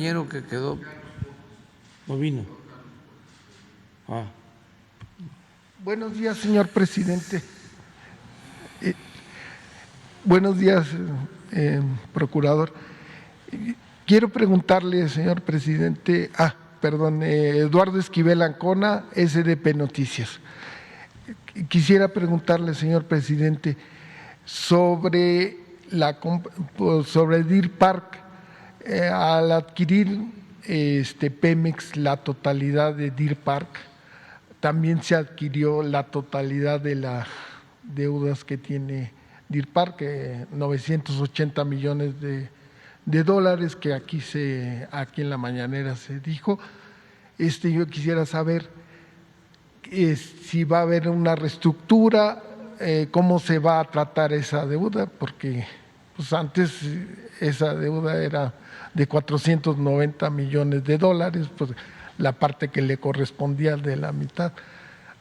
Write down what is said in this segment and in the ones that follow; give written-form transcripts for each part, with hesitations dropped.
compañero que quedó no vino. Buenos días, señor presidente. Buenos días, procurador. Quiero preguntarle, señor presidente, Eduardo Esquivel Ancona, SDP Noticias. Quisiera preguntarle, señor presidente, sobre Deer Park. Al adquirir Pemex la totalidad de Deer Park, también se adquirió la totalidad de las deudas que tiene Deer Park, 980 millones de dólares, que aquí en la mañanera se dijo. Yo quisiera saber si va a haber una reestructura, cómo se va a tratar esa deuda, porque pues antes esa deuda era de 490 millones de dólares, pues la parte que le correspondía de la mitad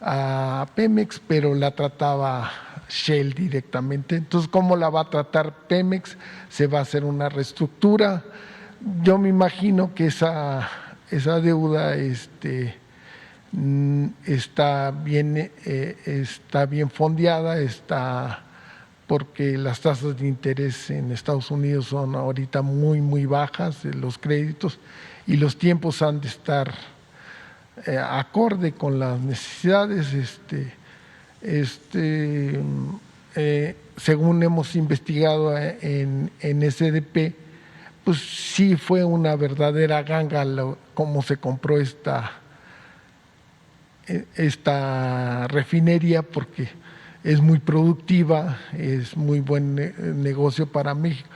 a Pemex, pero la trataba Shell directamente. Entonces, ¿cómo la va a tratar Pemex? ¿Se va a hacer una reestructura? Yo me imagino que esa deuda está bien fondeada, porque las tasas de interés en Estados Unidos son ahorita muy, muy bajas, los créditos, y los tiempos han de estar acorde con las necesidades. Según hemos investigado en SDP, pues sí fue una verdadera ganga cómo se compró esta refinería, porque es muy productiva, es muy buen negocio para México.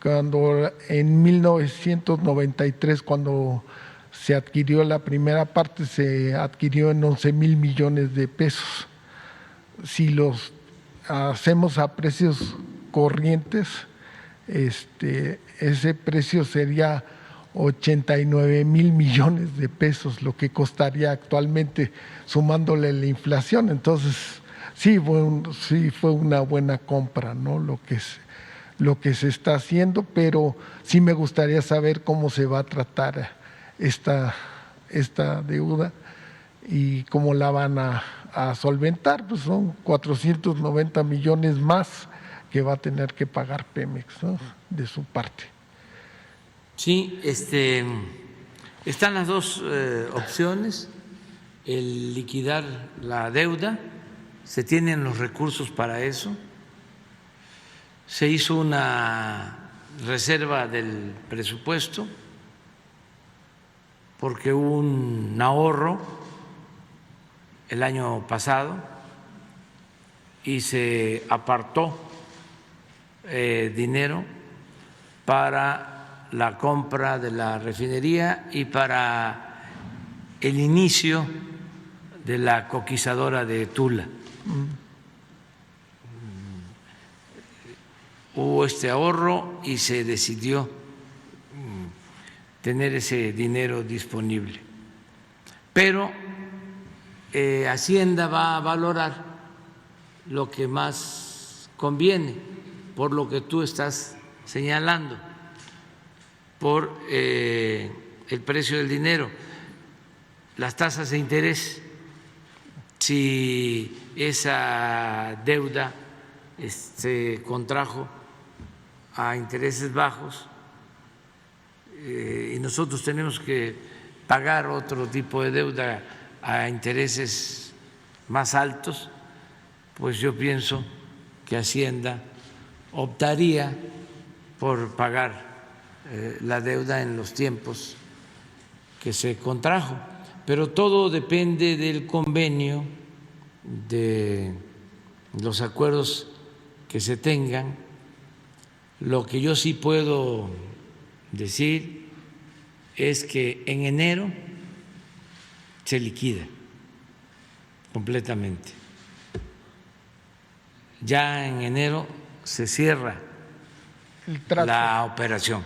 Cuando en 1993, cuando se adquirió la primera parte, se adquirió en 11,000 millones de pesos. Si los hacemos a precios corrientes, ese precio sería 89,000 millones de pesos, lo que costaría actualmente sumándole la inflación. Entonces, sí fue una buena compra, ¿no? Lo que se está haciendo, pero sí me gustaría saber cómo se va a tratar esta deuda y cómo la van a solventar. Pues son 490 millones más que va a tener que pagar Pemex, ¿no?, de su parte. Sí, están las dos opciones: el liquidar la deuda, se tienen los recursos para eso. Se hizo una reserva del presupuesto porque hubo un ahorro el año pasado y se apartó dinero para la compra de la refinería y para el inicio de la coquizadora de Tula. Hubo este ahorro y se decidió tener ese dinero disponible. Pero Hacienda va a valorar lo que más conviene, por lo que tú estás señalando, por el precio del dinero, las tasas de interés. Si esa deuda se contrajo a intereses bajos y nosotros tenemos que pagar otro tipo de deuda a intereses más altos, pues yo pienso que Hacienda optaría por pagar la deuda en los tiempos que se contrajo, pero todo depende del convenio, de los acuerdos que se tengan. Lo que yo sí puedo decir es que en enero se liquida completamente. Ya en enero se cierra la operación.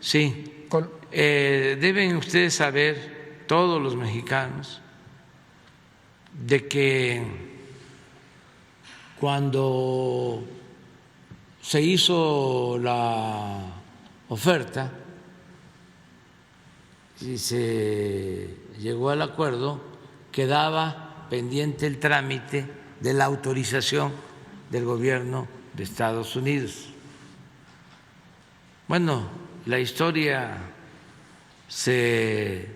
Sí, deben ustedes saber, todos los mexicanos, de que cuando se hizo la oferta y se llegó al acuerdo, quedaba pendiente el trámite de la autorización del gobierno de Estados Unidos. Bueno, la historia se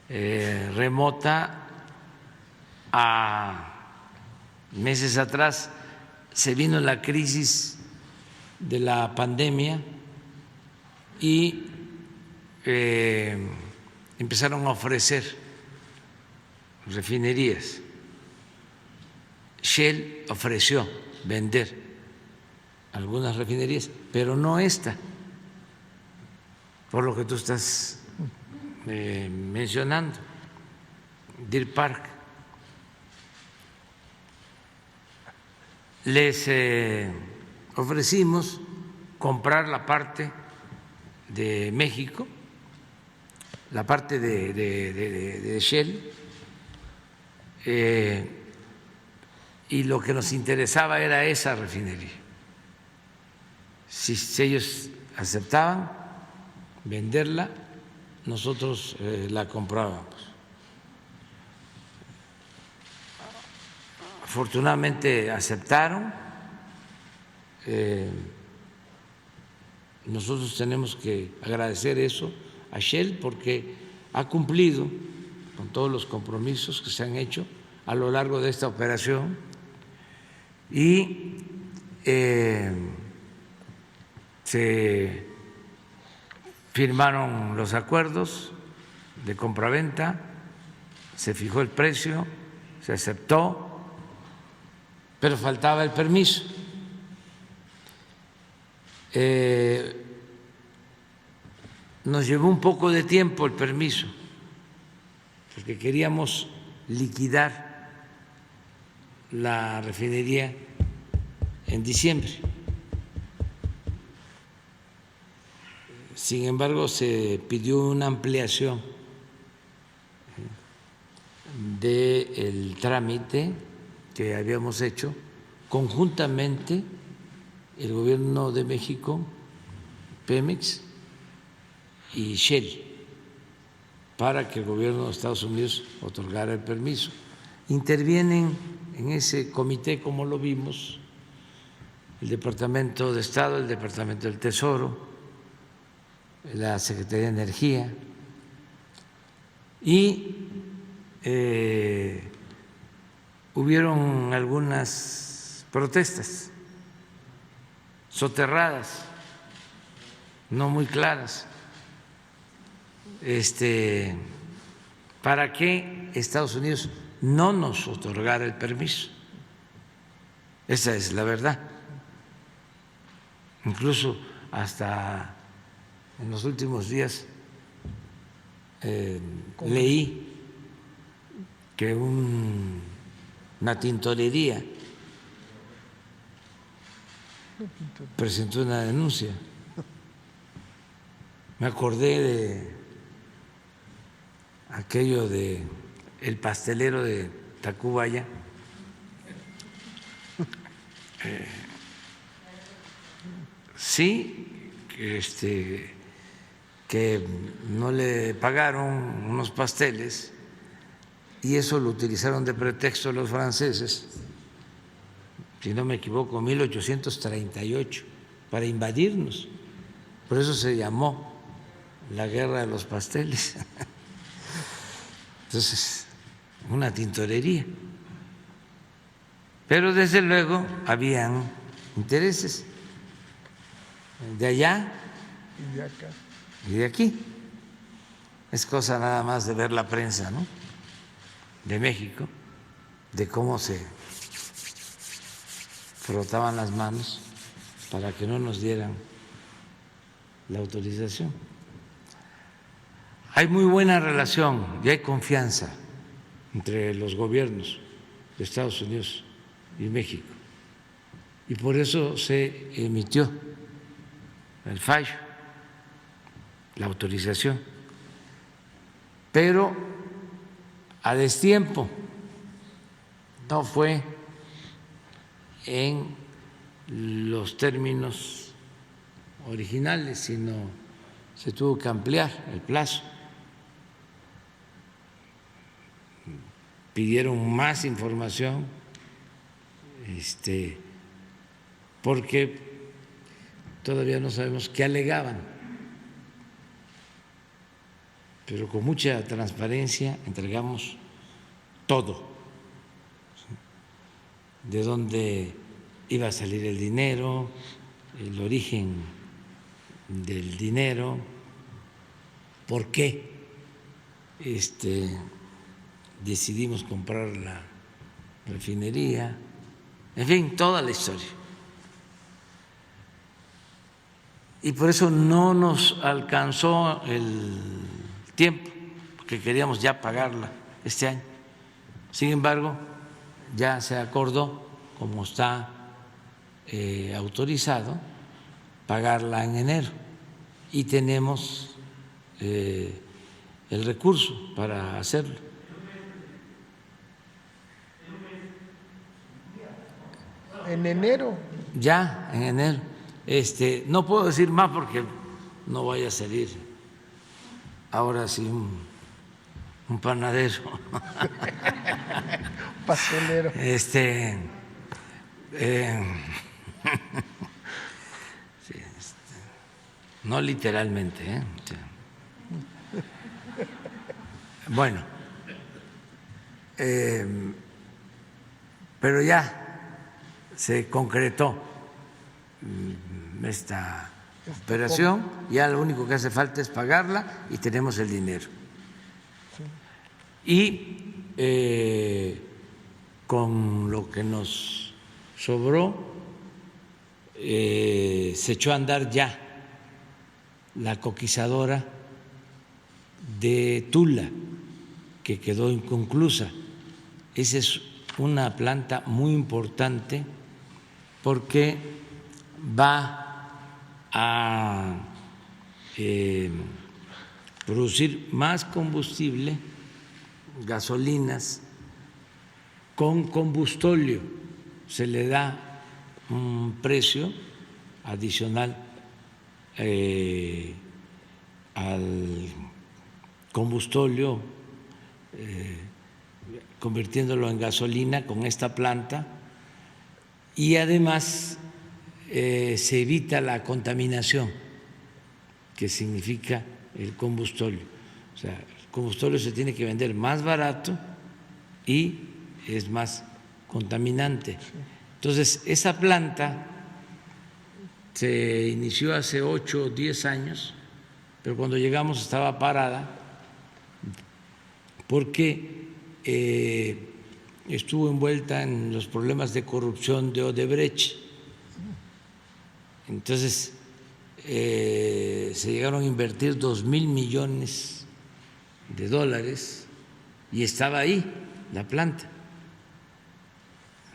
remota a meses atrás, se vino la crisis de la pandemia y empezaron a ofrecer refinerías. Shell ofreció vender algunas refinerías, pero no esta, por lo que tú estás mencionando, Deer Park. Les ofrecimos comprar la parte de México, la parte de Shell, y lo que nos interesaba era esa refinería. Si ellos aceptaban venderla, nosotros la comprábamos. Afortunadamente aceptaron. Nosotros tenemos que agradecer eso a Shell porque ha cumplido con todos los compromisos que se han hecho a lo largo de esta operación y se firmaron los acuerdos de compraventa, se fijó el precio, se aceptó, pero faltaba el permiso. Nos llevó un poco de tiempo el permiso, porque queríamos liquidar la refinería en diciembre. Sin embargo, se pidió una ampliación del trámite que habíamos hecho conjuntamente el Gobierno de México, Pemex y Shell, para que el Gobierno de Estados Unidos otorgara el permiso. Intervienen en ese comité, como lo vimos, el Departamento de Estado, el Departamento del Tesoro, la Secretaría de Energía y hubieron algunas protestas soterradas, no muy claras, para que Estados Unidos no nos otorgara el permiso. Esa es la verdad. Incluso hasta en los últimos días leí que una tintorería presentó una denuncia. Me acordé de aquello de el pastelero de Tacubaya, sí, que no le pagaron unos pasteles y eso lo utilizaron de pretexto los franceses, si no me equivoco, 1838, para invadirnos. Por eso se llamó la guerra de los pasteles. Entonces, una tintorería. Pero desde luego habían intereses de allá y de acá. Y de aquí. Es cosa nada más de ver la prensa, ¿no?, de México, de cómo se frotaban las manos para que no nos dieran la autorización. Hay muy buena relación y hay confianza entre los gobiernos de Estados Unidos y México. Y por eso se emitió el fallo, la autorización, pero a destiempo, no fue en los términos originales, sino se tuvo que ampliar el plazo. pidieron más información, porque todavía no sabemos qué alegaban, pero con mucha transparencia entregamos todo, de dónde iba a salir el dinero, el origen del dinero, por qué decidimos comprar la refinería, en fin, toda la historia. Y por eso no nos alcanzó el tiempo, porque queríamos ya pagarla este año. Sin embargo, ya se acordó, como está autorizado, pagarla en enero y tenemos el recurso para hacerlo. En enero. Ya, en enero. No puedo decir más porque no vaya a salir ahora sí un panadero. Pastelero. Sí, no literalmente, ¿eh? Bueno, pero ya se concretó esta operación, ya lo único que hace falta es pagarla y tenemos el dinero. Y con lo que nos sobró se echó a andar ya la coquizadora de Tula, que quedó inconclusa. Esa es una planta muy importante porque va a producir más combustible, gasolinas, con combustóleo. Se le da un precio adicional al combustóleo, convirtiéndolo en gasolina con esta planta, y además se evita la contaminación que significa el combustóleo. O sea, el combustóleo se tiene que vender más barato y es más contaminante. Entonces, esa planta se inició hace 8 o 10 años, pero cuando llegamos estaba parada porque estuvo envuelta en los problemas de corrupción de Odebrecht. Entonces, se llegaron a invertir 2.000 millones de dólares y estaba ahí la planta.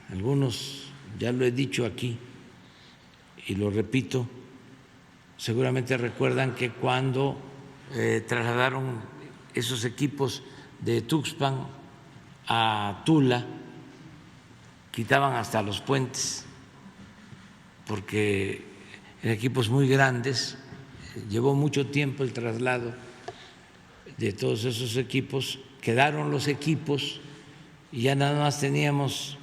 Algunos, ya lo he dicho aquí y lo repito, seguramente recuerdan que cuando trasladaron esos equipos de Tuxpan a Tula, quitaban hasta los puentes, porque en equipos muy grandes, llevó mucho tiempo el traslado de todos esos equipos, quedaron los equipos y ya nada más teníamos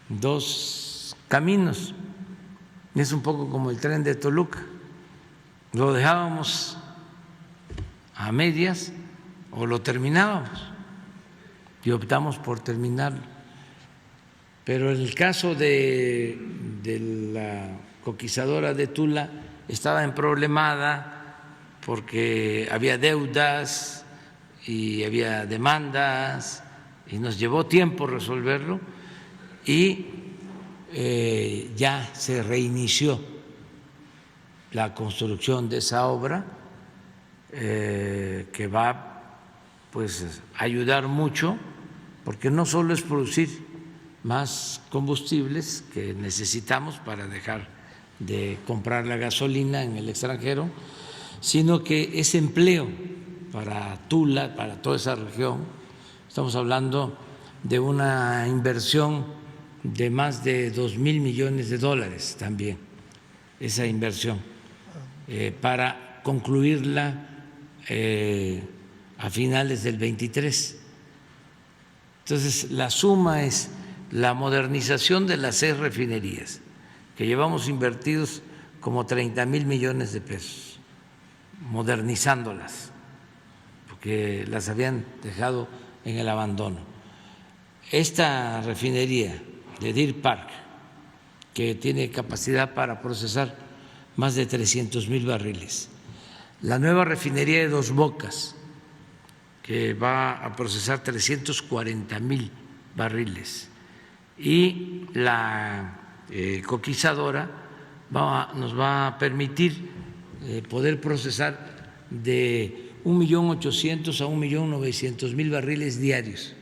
2 caminos. Es un poco como el tren de Toluca, lo dejábamos a medias o lo terminábamos y optamos por terminarlo. Pero en el caso de la coquizadora de Tula estaba emproblemada porque había deudas y había demandas y nos llevó tiempo resolverlo y ya se reinició la construcción de esa obra que va pues a ayudar mucho, porque no solo es producir más combustibles que necesitamos para dejar de comprar la gasolina en el extranjero, sino que es empleo para Tula, para toda esa región. Estamos hablando de una inversión de más de 2.000 millones de dólares también, esa inversión, para concluirla a finales del 23. Entonces, la suma es la modernización de las 6 refinerías, que llevamos invertidos como 30,000 millones de pesos, modernizándolas, porque las habían dejado en el abandono. Esta refinería de Deer Park, que tiene capacidad para procesar más de 300,000 barriles. La nueva refinería de Dos Bocas, que va a procesar 340,000 barriles. Y la coquizadora nos va a permitir poder procesar de 1.800.000 a 1.900.000 barriles diarios.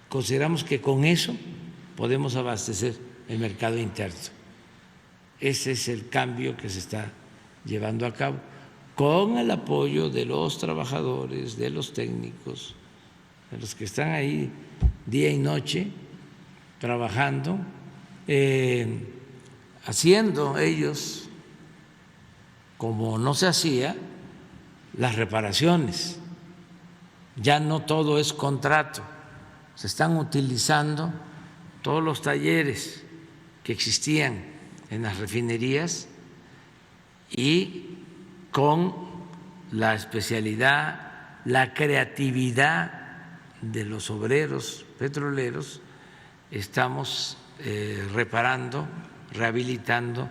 Consideramos que con eso podemos abastecer el mercado interno. Ese es el cambio que se está llevando a cabo con el apoyo de los trabajadores, de los técnicos, de los que están ahí día y noche trabajando, haciendo ellos, como no se hacía, las reparaciones. Ya no todo es contrato, se están utilizando todos los talleres que existían en las refinerías y con la especialidad, la creatividad de los obreros petroleros estamos reparando, rehabilitando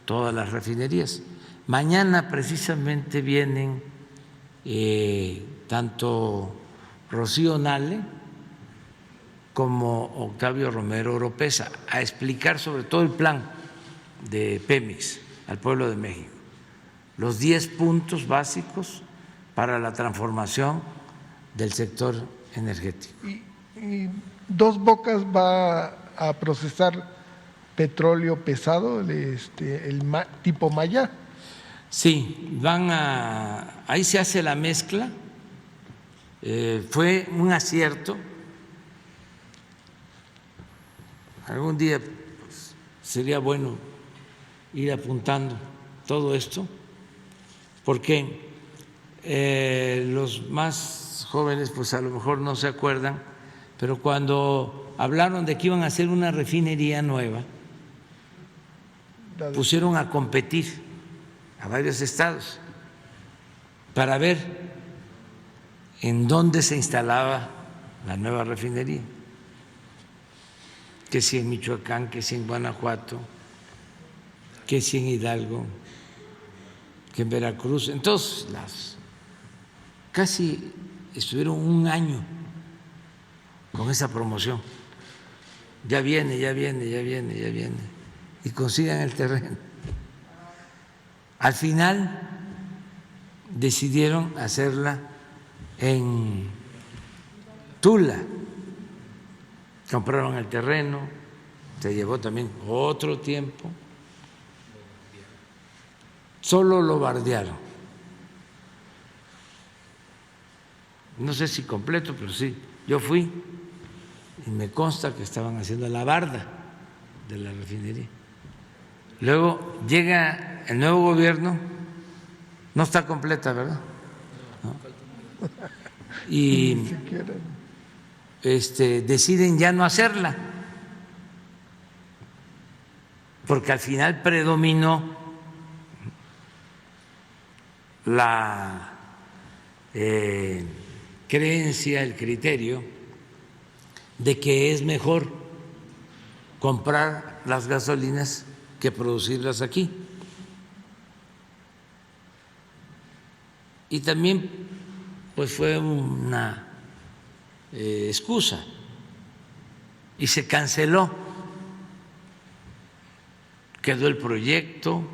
todas las refinerías. Mañana precisamente vienen tanto Rocío Nale como Octavio Romero Oropeza a explicar sobre todo el plan de Pemex al pueblo de México, los 10 puntos básicos para la transformación del sector energético. Y Dos Bocas va a procesar petróleo pesado, tipo Maya. Sí, ahí se hace la mezcla. Fue un acierto. Algún día pues, sería bueno ir apuntando todo esto, porque los más jóvenes pues a lo mejor no se acuerdan, pero cuando hablaron de que iban a hacer una refinería nueva, pusieron a competir a varios estados para ver en dónde se instalaba la nueva refinería, que si en Michoacán, que si en Guanajuato, que si en Hidalgo, que en Veracruz. Entonces, casi estuvieron un año con esa promoción. Ya viene, ya viene, ya viene, ya viene. Y consigan el terreno. Al final decidieron hacerla en Tula. Compraron el terreno, se llevó también otro tiempo. Solo lo bardearon. No sé si completo, pero sí. Yo fui y me consta que estaban haciendo la barda de la refinería. Luego llega el nuevo gobierno, no está completa, ¿verdad? ¿No? Y deciden ya no hacerla, porque al final predominó la creencia, el criterio de que es mejor comprar las gasolinas que producirlas aquí. Y también pues fue una excusa y se canceló, quedó el proyecto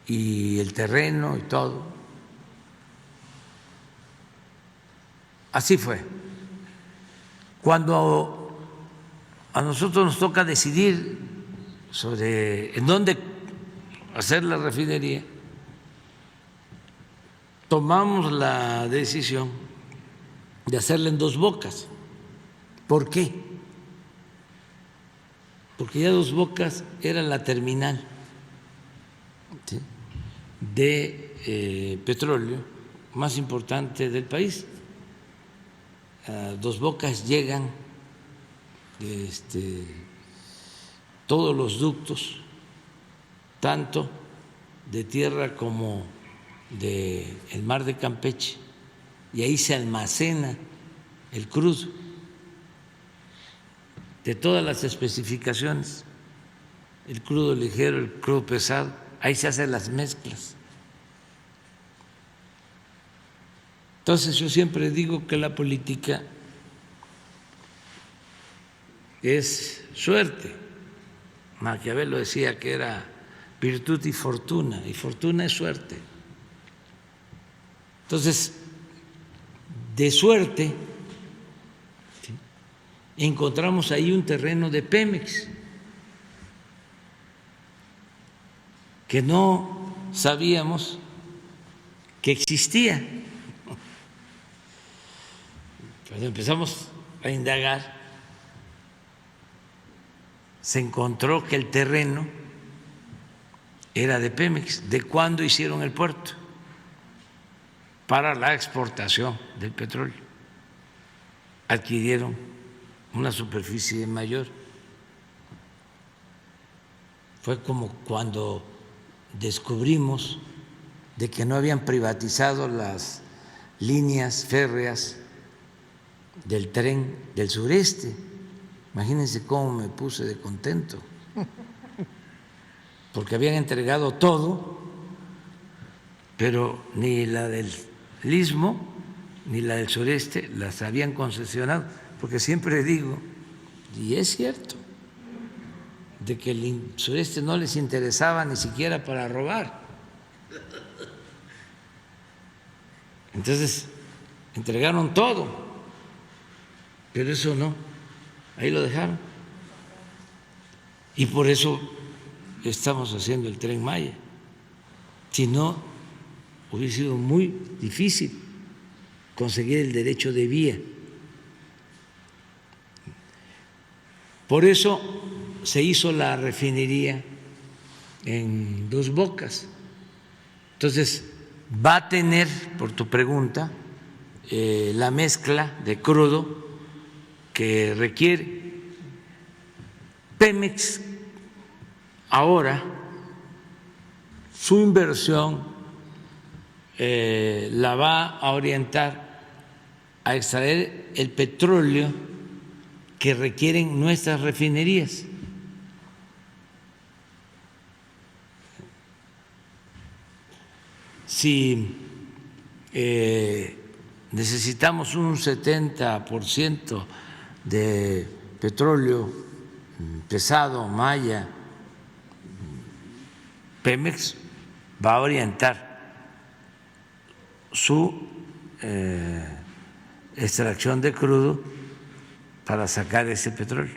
y el terreno y todo. Así fue. Cuando a nosotros nos toca decidir sobre en dónde hacer la refinería, tomamos la decisión de hacerla en Dos Bocas. ¿Por qué? Porque ya Dos Bocas era la terminal, ¿sí?, de petróleo más importante del país. a Dos Bocas llegan todos los ductos, tanto de tierra como del mar de Campeche, y ahí se almacena el crudo de todas las especificaciones, el crudo ligero, el crudo pesado, ahí se hacen las mezclas. Entonces yo siempre digo que la política es suerte. Maquiavelo decía que era virtud y fortuna es suerte. Entonces, de suerte, ¿sí?, encontramos ahí un terreno de Pemex que no sabíamos que existía. Cuando empezamos a indagar, se encontró que el terreno era de Pemex. ¿De cuándo hicieron el puerto? Para la exportación del petróleo. Adquirieron una superficie mayor. Fue como cuando descubrimos de que no habían privatizado las líneas férreas del tren del sureste. Imagínense cómo me puse de contento, porque habían entregado todo, pero ni la del Istmo ni la del sureste las habían concesionado, porque siempre digo, y es cierto, de que el sureste no les interesaba ni siquiera para robar. Entonces, entregaron todo, pero eso no, ahí lo dejaron. Y por eso estamos haciendo el Tren Maya. Si no, hubiera sido muy difícil conseguir el derecho de vía. Por eso se hizo la refinería en Dos Bocas. Entonces, va a tener, por tu pregunta, la mezcla de crudo que requiere. Pemex ahora su inversión la va a orientar a extraer el petróleo que requieren nuestras refinerías. Si necesitamos un 70% de petróleo pesado, Maya, Pemex va a orientar su extracción de crudo para sacar ese petróleo,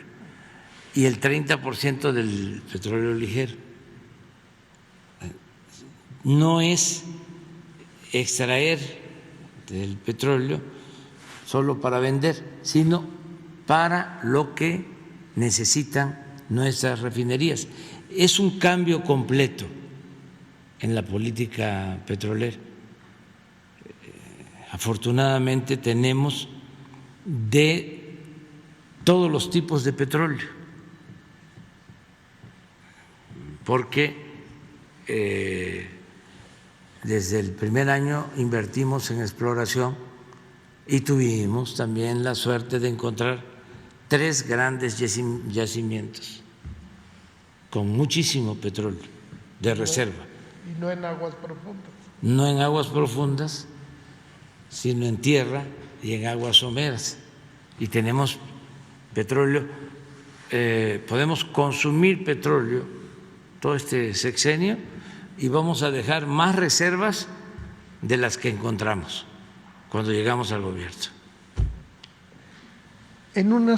y el 30% del petróleo ligero. No es extraer del petróleo solo para vender, sino para lo que necesitan nuestras refinerías. Es un cambio completo en la política petrolera. Afortunadamente tenemos de todos los tipos de petróleo, porque desde el primer año invertimos en exploración y tuvimos también la suerte de encontrar 3 grandes yacimientos con muchísimo petróleo de reserva. Y no en aguas profundas. No en aguas profundas, sino en tierra y en aguas someras. Y tenemos petróleo, podemos consumir petróleo todo este sexenio y vamos a dejar más reservas de las que encontramos cuando llegamos al gobierno. En una